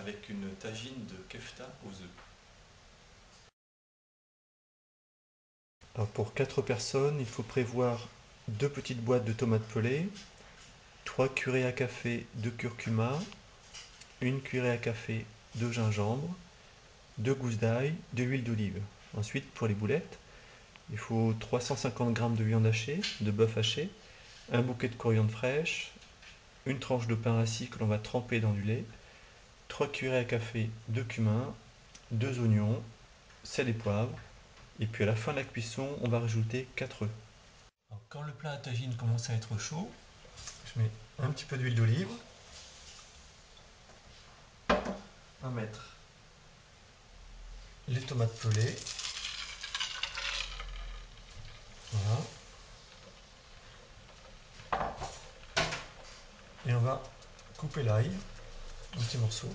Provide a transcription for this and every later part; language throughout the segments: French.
avec une tagine de kefta aux œufs. Alors pour 4 personnes, il faut prévoir 2 petites boîtes de tomates pelées, 3 cuillerées à café de curcuma, 1 cuillerée à café de gingembre, 2 gousses d'ail, de l'huile d'olive. Ensuite, pour les boulettes, il faut 350 g de viande hachée, de bœuf haché, un bouquet de coriandre fraîche, une tranche de pain rassis que l'on va tremper dans du lait, 3 cuillerées à café de cumin, 2 oignons, sel et poivre. Et puis à la fin de la cuisson, on va rajouter 4 œufs. Alors, quand le plat à tagine commence à être chaud, je mets un petit peu d'huile d'olive. On va mettre les tomates pelées. Voilà. Et on va couper l'ail en petits morceaux.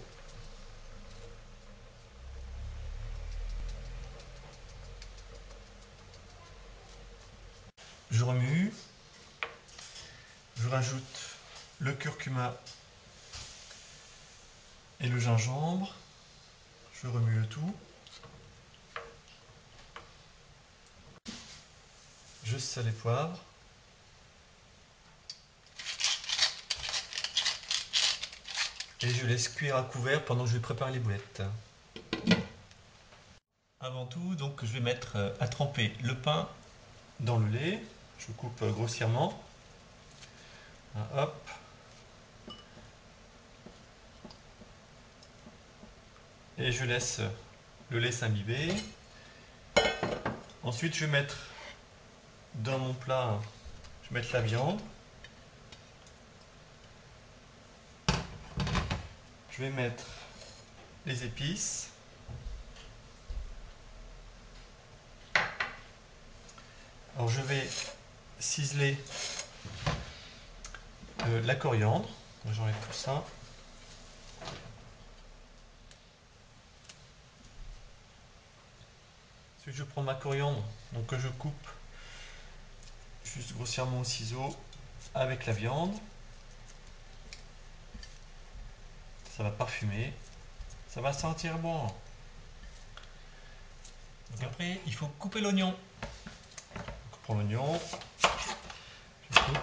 Je remue. Je rajoute le curcuma et le gingembre. Je remue le tout. Je sale et poivre. Et je laisse cuire à couvert pendant que je vais préparer les boulettes. Avant tout, donc, je vais mettre à tremper le pain dans le lait. Je coupe grossièrement. Hop. Et je laisse le lait s'imbiber. Ensuite, je vais mettre dans mon plat, je vais mettre la viande. Je vais mettre les épices. Alors je vais ciseler la coriandre. J'enlève tout ça. Ensuite je prends ma coriandre donc que je coupe juste grossièrement au ciseau avec la viande. Ça va parfumer. Ça va sentir bon. Donc après il faut couper l'oignon. Donc on prend l'oignon. Je coupe.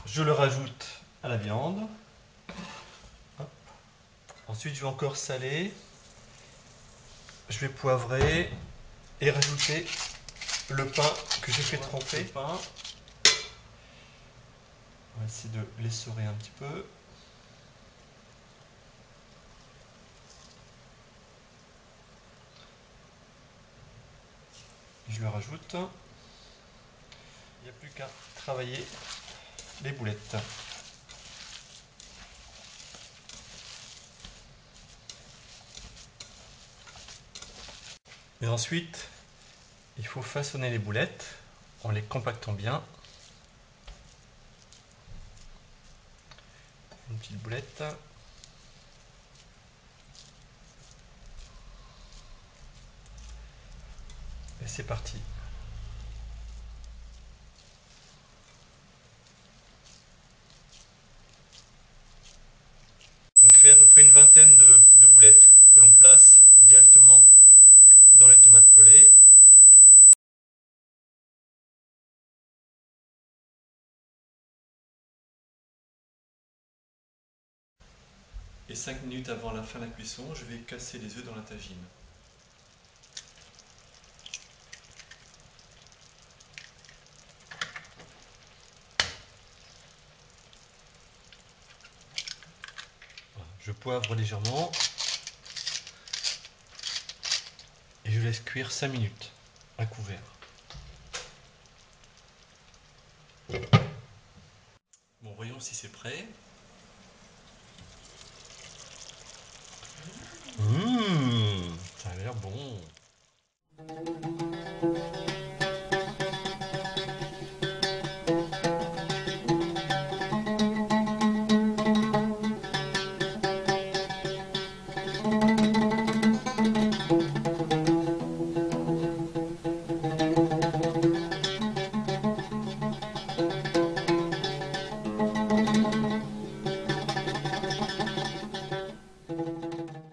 Je le rajoute à la viande. Hop. Ensuite, je vais encore saler. Je vais poivrer et rajouter le pain que j'ai fait tremper. On va essayer de l'essorer un petit peu. Je le rajoute. Il n'y a plus qu'à travailler les boulettes. Et ensuite, il faut façonner les boulettes en les compactant bien. Une petite boulette. Et c'est parti. On fait à peu près une vingtaine de boulettes que l'on place directement dans les tomates pelées. Et 5 minutes avant la fin de la cuisson, je vais casser les œufs dans la tagine. Je poivre légèrement et je laisse cuire 5 minutes à couvert. Bon, voyons si c'est prêt. Ça a l'air bon.